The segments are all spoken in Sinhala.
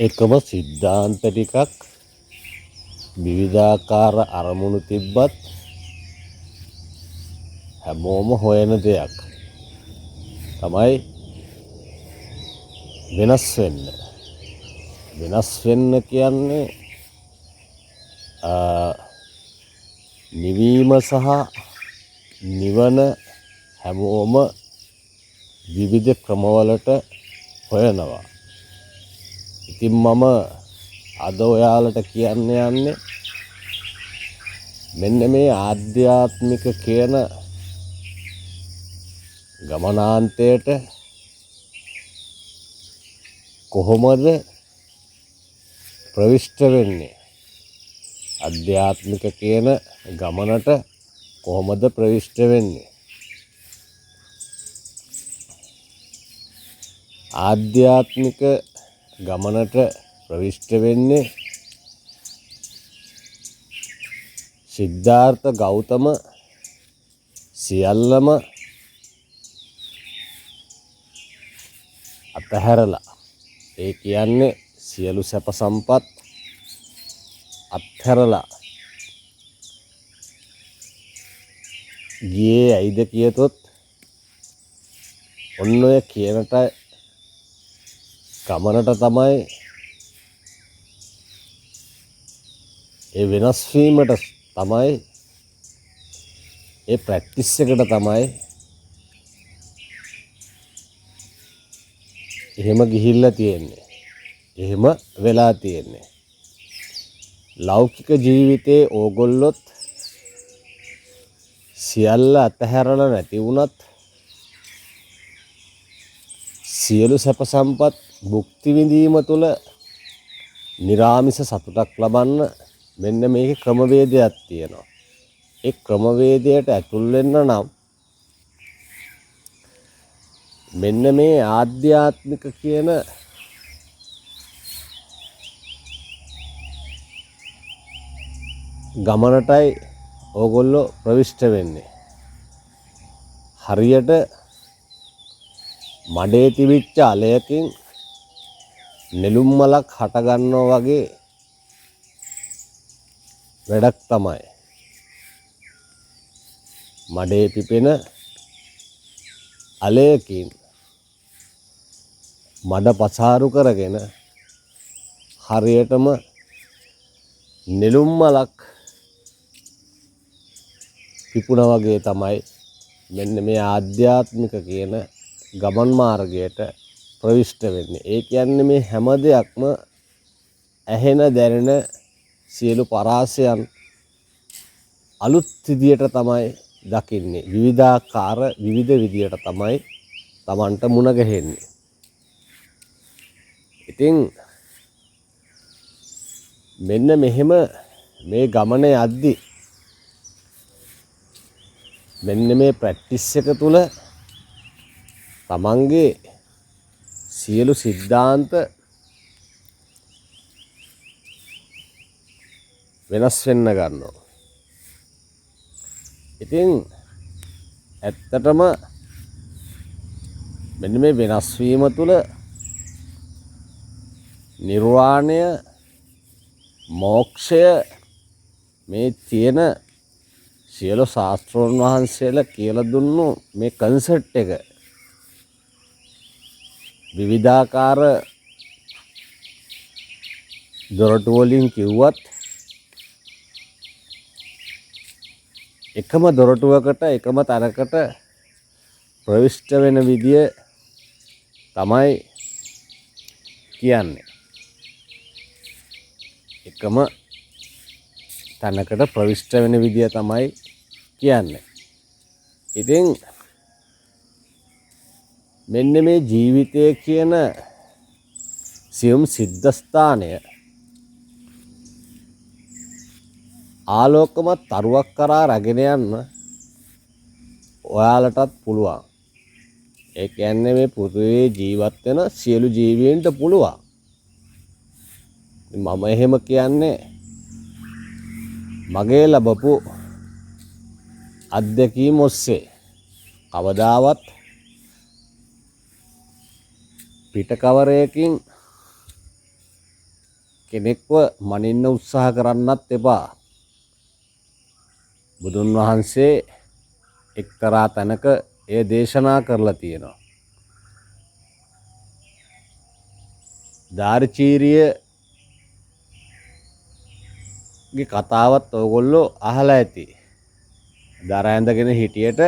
එකම සිද්ධාන්ත ටිකක් විවිධාකාර අරමුණු තිබ්බත් හැමෝම හොයන දෙයක් තමයි වෙනස් වෙන්න. වෙනස් වෙන්න කියන්නේ නිවීම සහ නිවන හැමෝම විවිධ ක්‍රමවලට හොයනවා. ඉතින් මම අද ඔයාලට කියන්න යන්නේ මෙන්න මේ ආධ්‍යාත්මික කියන ගමනාන්තයට කොහොමද ප්‍රවිෂ්ඨ වෙන්නේ? අධ්‍යාත්මික කියන ගමනට කොහොමද ප්‍රවිෂ්ඨ වෙන්නේ? ආධ්‍යාත්මික ගමනට ප්‍රවිෂ්ඨ වෙන්නේ සිද්ධාර්ථ ගෞතම සියල්ලම අතහැරලා, ඒ කියන්නේ සියලු සැප සම්පත් අත්හැරලා ගියේ ඇයිද කියතොත් ඔන්න ඔය කියනට ගමනට තමයි, ඒ වෙනස් වීමට තමයි, ඒ ප්‍රැක්ටිස් එකට තමයි එහෙම ගිහිල්ලා තියෙන්නේ. එහෙම වෙලා තියෙන්නේ. ලෞකික ජීවිතේ ඕගොල්ලොත් සියල්ල අතහැරලා නැති වුණත් සියලු සැප සම්පත් භුක්ති විඳීම තුළ නිරාමිස සතුටක් ලබන්න මෙන්න මේකේ ක්‍රමවේදයක් තියෙනවා. ඒ ක්‍රමවේදයට ඇතුල් වෙන්න නම් මෙන්න මේ ආධ්‍යාත්මික කියන ගමනටයි ඕගොල්ලෝ ප්‍රවිෂ්ඨ වෙන්නේ. හරියට මඩේ තිබිච්ච අලයකින් නෙළුම් මලක් හටගන්නවා වගේ වැඩක් තමයි. මඩේ පිපෙන අලයකින් මඩ පසාරු කරගෙන හරියටම නෙළුම් මලක් පිපුණා වගේ තමයි මෙන්න මේ ආධ්‍යාත්මික කියන ගමන් මාර්ගයට ප්‍රවිෂ්ඨ වෙන්නේ. ඒ කියන්නේ මේ හැම දෙයක්ම ඇහෙන දැනෙන සියලු පරාසයන් අලුත් විදියට තමයි දකින්නේ. විවිධාකාර විවිධ විදියට තමයි Tamanට මුණ ගැහෙන්නේ. ඉතින් මෙන්න මෙහෙම මේ ගමන යද්දී මෙන්න මේ ප්‍රැක්ටිස් එක තුළ තමන්ගේ සියලු සිද්ධාන්ත වෙනස් වෙන්න ගන්නවා. ඉතින් ඇත්තටම මෙන්න මේ වෙනස් වීම තුළ නිර්වාණය, මෝක්ෂය, මේ තියෙන සියලු ශාස්ත්‍රෝන් වහන්සේලා කියලා දුන්නු මේ කන්සෙප්ට් එක විවිධාකාර දොරටු වලින් කිව්වත් එකම දොරටුවකට එකම තැනකට ප්‍රවිෂ්ඨ වෙන විදිය තමයි කියන්නේ. එකම තැනකට ප්‍රවිෂ්ඨ වෙන විදිය තමයි කියන්නේ. ඉතින් මෙන්න මේ ජීවිතය කියන සියුම් සිද්ධාස්ථානය ආලෝකමත් තරුවක් කරා රැගෙන යන්න ඔයාලටත් පුළුවන්. ඒ කියන්නේ මේ පෘථිවියේ ජීවත් වෙන සියලු ජීවීන්ට පුළුවන්. මම එහෙම කියන්නේ මගේ ලැබපු අත්දැකීම් ඔස්සේ. කවදාවත් පිටකවරයකින් කෙනෙක්ව මනින්න උත්සාහ කරන්නත් එපා. බුදුන් වහන්සේ එක්තරා තැනක එය දේශනා කරලා තියෙනවා. දාර්චීරියගේ කතාවත් ඔයගොල්ලෝ අහලා ඇති. දර ඇඳගෙන හිටියට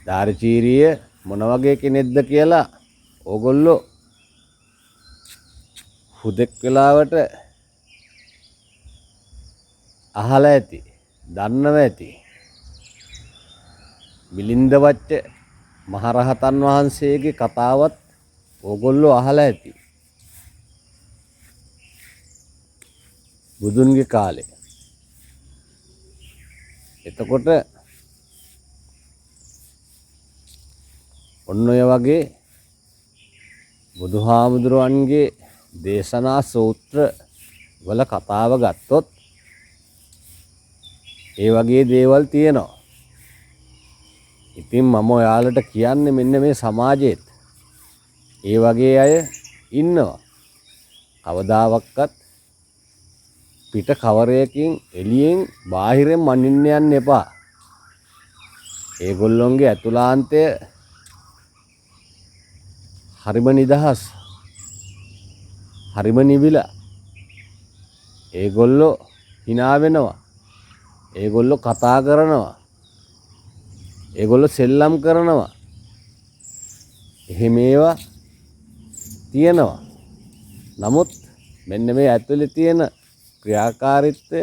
දාර්චීරිය මොන වගේ කෙනෙක්ද කියලා ඕගොල්ලෝ හුදෙක් වෙලාවට අහලා ඇති, දන්නව ඇති. මිලින්ද වච්ච මහරහතන් වහන්සේගේ කතාවත් ඕගොල්ලෝ අහලා ඇති. බුදුන්ගේ කාලේ. එතකොට ඔන්න ඔය වගේ බුදුහාමුදුරුවන්ගේ දේශනා සූත්‍ර වල කතාව ගත්තොත් ඒ වගේ දේවල් තියෙනවා. ඉතින් මම ඔයාලට කියන්නේ මෙන්න මේ සමාජයේත් ඒ වගේ අය ඉන්නවා. කවදාවත් පිට කවරයකින් එළියෙන් බාහිරෙන් මනින්න යන්න එපා. ඒගොල්ලොන්ගේ ඇතුළාන්තය හරිම නිදහස්, හරිම නිවිලා. ඒගොල්ලෝ hina වෙනවා. ඒගොල්ලෝ කතා කරනවා. ඒගොල්ලෝ සෙල්ලම් කරනවා. එහෙම ඒවා තියෙනවා. නමුත් මෙන්න මේ ඇතුලේ තියෙන ක්‍රියාකාරීත්වය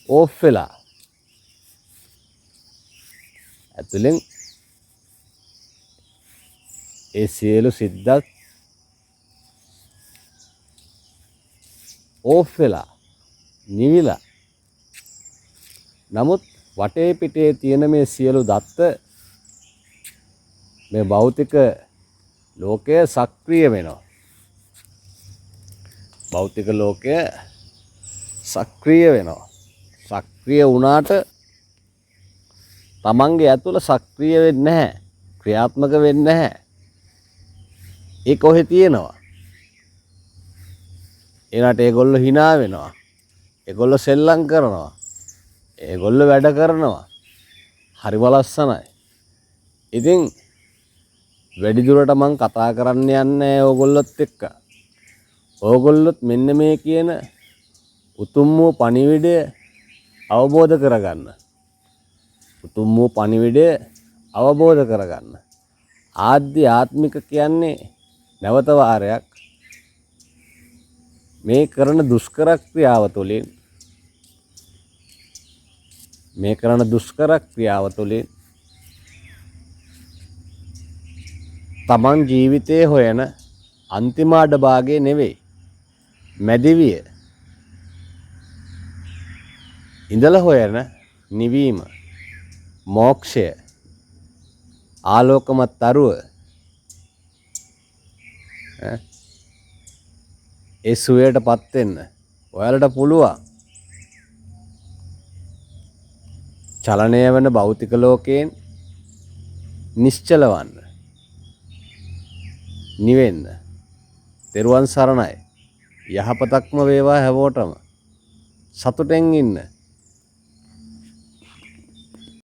ඕෆ් වෙලා ඇතුලෙන් ඒ සියලු සිද්දත් ඕෆ් වෙලා නිවිලා. නමුත් වටේ පිටේ තියෙන මේ සියලු දත්ත මේ භෞතික ලෝකය සක්‍රිය වෙනවා. භෞතික ලෝකය සක්‍රිය වෙනවා. සක්‍රිය වුණාට තමන්ගේ ඇතුළ සක්‍රිය වෙන්නේ නැහැ. ක්‍රියාත්මක වෙන්නේ නැහැ. ඒ කොහෙ තියෙනවා? ඒනට ඒගොල්ලෝ hina වෙනවා. ඒගොල්ලෝ සෙල්ලම් කරනවා. ඒගොල්ලෝ වැඩ කරනවා. හරිම ලස්සනයි. ඉතින් වැඩි දුරට මං කතා කරන්න යන්නේ ඕගොල්ලොත් එක්ක. ඕගොල්ලොත් මෙන්න මේ කියන උතුම් වූ පණිවිඩය අවබෝධ කරගන්න. උතුම් වූ පණිවිඩය අවබෝධ කරගන්න. ආධ්‍යාත්මික කියන්නේ නැවත වාරයක් මේ කරන දුෂ්කර ක්‍රියාව තුළින් තමන් ජීවිතයේ හොයන අන්තිම අඩභාගය නෙවෙයි, මැදිවිය ඉඳලා හොයන නිවීම, මෝක්ෂය, ආලෝකමත් තරුව ඒ සුවයටපත් වෙන්න ඔයාලට පුළුවන්. චලනය වෙන භෞතික ලෝකයෙන් නිශ්චල වන්න, නිවෙන්න. තෙරුවන් සරණයි. යහපතක්ම වේවා හැමෝටම. සතුටෙන් ඉන්න.